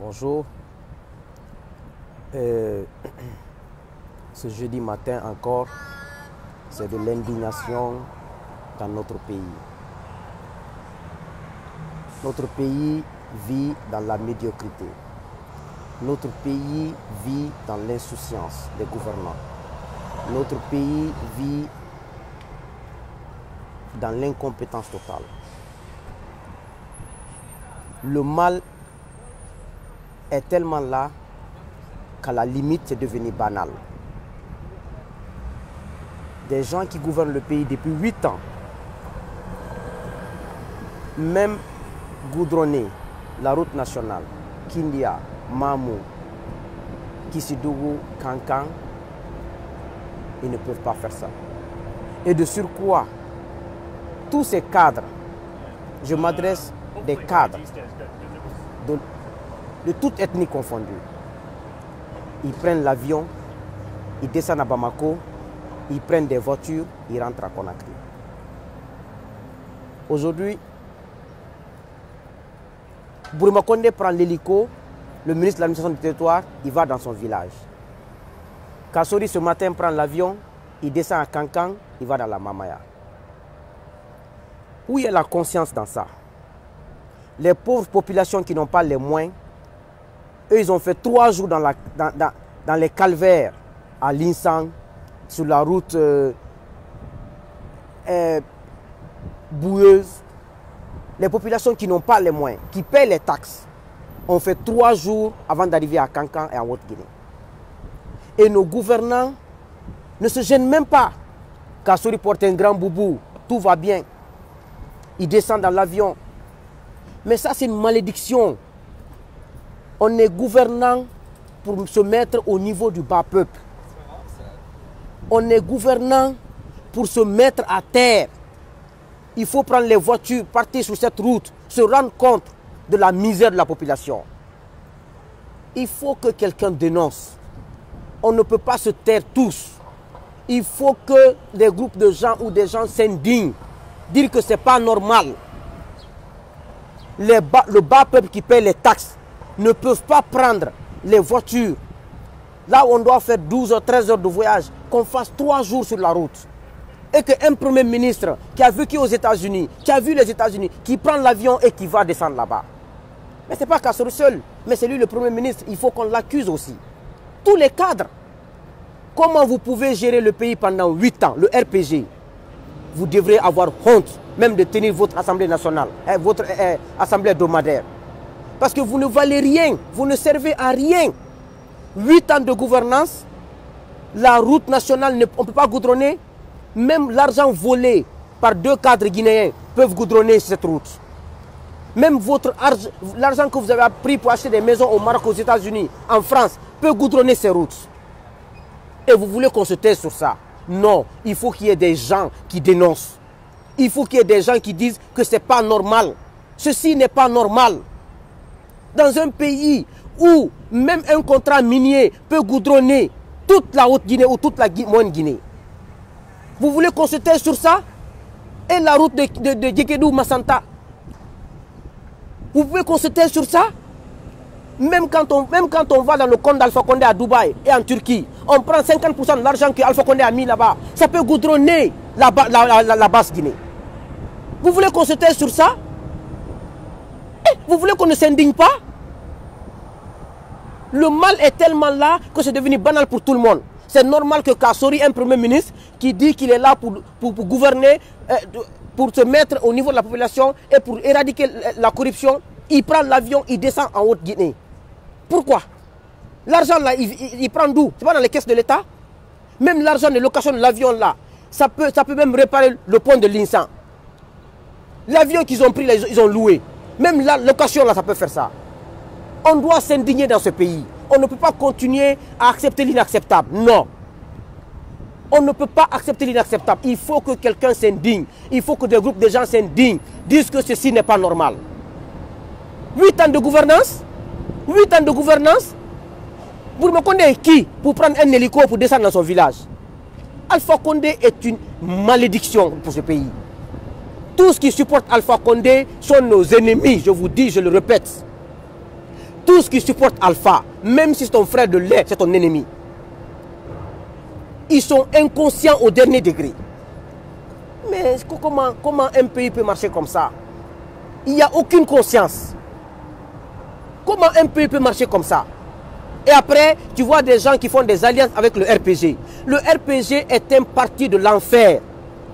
Bonjour. Ce jeudi matin encore, c'est de l'indignation dans notre pays. Notre pays vit dans la médiocrité. Notre pays vit dans l'insouciance des gouvernants. Notre pays vit dans l'incompétence totale. Le mal est tellement là qu'à la limite, c'est devenu banal. Des gens qui gouvernent le pays depuis 8 ans, même goudronner la route nationale, Kindia, Mamou, Kissidougou, Kankan, ils ne peuvent pas faire ça. Et de surcroît, tous ces cadres, je m'adresse des cadres de toute ethnie confondue. Ils prennent l'avion, ils descendent à Bamako, ils prennent des voitures, ils rentrent à Conakry. Aujourd'hui, Bourima Condé prend l'hélico, le ministre de l'administration du territoire, il va dans son village. Kassori ce matin prend l'avion, il descend à Kankan, il va dans la Mamaya. Où il y a la conscience dans ça? Les pauvres populations qui n'ont pas les moyens, eux, ils ont fait 3 jours dans les calvaires à Linsang, sur la route boueuse. Les populations qui n'ont pas les moyens, qui paient les taxes, ont fait 3 jours avant d'arriver à Kankan et en Haute-Guinée. Et nos gouvernants ne se gênent même pas. Kassori porte un grand boubou, tout va bien. Il descend dans l'avion. Mais ça, c'est une malédiction. On est gouvernant pour se mettre au niveau du bas peuple. On est gouvernant pour se mettre à terre. Il faut prendre les voitures, partir sur cette route, se rendre compte de la misère de la population. Il faut que quelqu'un dénonce. On ne peut pas se taire tous. Il faut que des groupes de gens ou des gens s'indignent, dire que ce n'est pas normal. Le bas peuple qui paie les taxes ne peuvent pas prendre les voitures. Là où on doit faire 12 ou 13 heures de voyage, qu'on fasse 3 jours sur la route. Et qu'un premier ministre qui a vécu aux États-Unis, qui a vu les États-Unis, qui prend l'avion et qui va descendre là-bas. Mais ce n'est pas Kassori seul, mais c'est lui le premier ministre. Il faut qu'on l'accuse aussi. Tous les cadres. Comment vous pouvez gérer le pays pendant 8 ans, le RPG? Vous devrez avoir honte même de tenir votre assemblée nationale, votre assemblée hebdomadaire. Parce que vous ne valez rien, vous ne servez à rien. 8 ans de gouvernance, la route nationale, on ne peut pas goudronner. Même l'argent volé par 2 cadres guinéens peuvent goudronner cette route. Même l'argent que vous avez pris pour acheter des maisons au Maroc, aux États-Unis, en France, peut goudronner ces routes. Et vous voulez qu'on se taise sur ça? Non, il faut qu'il y ait des gens qui dénoncent. Il faut qu'il y ait des gens qui disent que ce n'est pas normal. Ceci n'est pas normal. Dans un pays où même un contrat minier peut goudronner toute la Haute-Guinée ou toute la Moyenne Guinée. Vous voulez qu'on se taise sur ça? Et la route de Djekedou-Massanta? Vous voulez qu'on se taise sur ça? Même quand on va dans le compte d'Alpha Condé à Dubaï et en Turquie, on prend 50% de l'argent que Alpha Condé a mis là-bas. Ça peut goudronner la basse Guinée. Vous voulez qu'on se taise sur ça? Vous voulez qu'on ne s'indigne pas? Le mal est tellement là que c'est devenu banal pour tout le monde. C'est normal que Kassori, un premier ministre, qui dit qu'il est là pour gouverner, pour se mettre au niveau de la population et pour éradiquer la corruption, il prend l'avion, il descend en Haute-Guinée. Pourquoi? L'argent là, il prend d'où? C'est pas dans les caisses de l'État? Même l'argent de location de l'avion là, ça peut même réparer le pont de Linsang. L'avion qu'ils ont pris, là, ils ont loué. Même la location là, ça peut faire ça. On doit s'indigner dans ce pays. On ne peut pas continuer à accepter l'inacceptable. Non. On ne peut pas accepter l'inacceptable. Il faut que quelqu'un s'indigne. Il faut que des groupes de gens s'indignent. Disent que ceci n'est pas normal. 8 ans de gouvernance. 8 ans de gouvernance. Bourima Condé est qui pour prendre un hélico pour descendre dans son village? Alpha Condé est une malédiction pour ce pays. Tous qui supportent Alpha Condé sont nos ennemis, je vous dis, je le répète. Tous qui supportent Alpha, même si c'est ton frère de lait, c'est ton ennemi. Ils sont inconscients au dernier degré. Mais comment un pays peut marcher comme ça? Il n'y a aucune conscience. Comment un pays peut marcher comme ça? Et après, tu vois des gens qui font des alliances avec le RPG. Le RPG est un parti de l'enfer.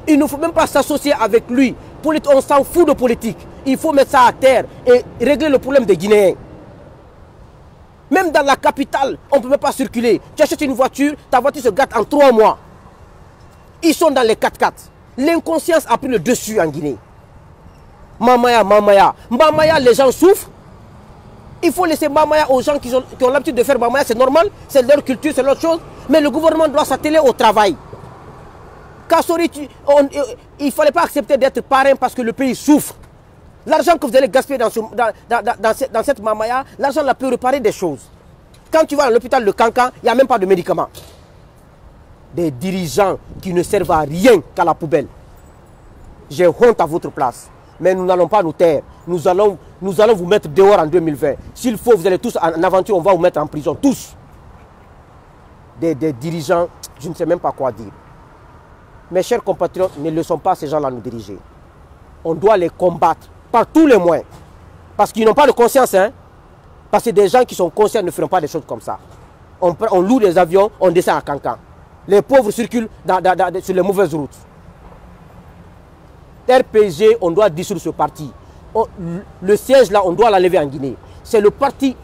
Il ne faut même pas s'associer avec lui. On s'en fout de politique. Il faut mettre ça à terre et régler le problème des Guinéens. Même dans la capitale, on ne peut même pas circuler. Tu achètes une voiture, ta voiture se gâte en 3 mois. Ils sont dans les 4x4. L'inconscience a pris le dessus en Guinée. Mamaya, Mamaya. Mamaya, les gens souffrent. Il faut laisser Mamaya aux gens qui ont l'habitude de faire Mamaya, c'est normal, c'est leur culture, c'est leur chose. Mais le gouvernement doit s'atteler au travail. Kassori, il ne fallait pas accepter d'être parrain parce que le pays souffre. L'argent que vous allez gaspiller dans cette Mamaya, l'argent là peut réparer des choses. Quand tu vas à l'hôpital de Kankan, il n'y a même pas de médicaments. Des dirigeants qui ne servent à rien qu'à la poubelle. J'ai honte à votre place. Mais nous n'allons pas nous taire. Nous allons vous mettre dehors en 2020. S'il faut, vous allez tous en aventure, on va vous mettre en prison. Tous. Des dirigeants, je ne sais même pas quoi dire. Mes chers compatriotes, ne laissons pas ces gens-là nous diriger. On doit les combattre par tous les moyens. Parce qu'ils n'ont pas de conscience. Hein? Parce que des gens qui sont conscients ne feront pas des choses comme ça. On loue des avions, on descend à Kankan. Les pauvres circulent sur les mauvaises routes. RPG, on doit dissoudre ce parti. Le siège là, on doit l'enlever en Guinée. C'est le parti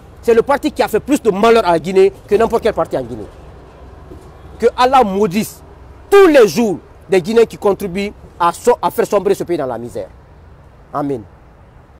qui a fait plus de malheur à la Guinée que n'importe quel parti en Guinée. Que Allah maudisse tous les jours des Guinéens qui contribuent à faire sombrer ce pays dans la misère. Amen.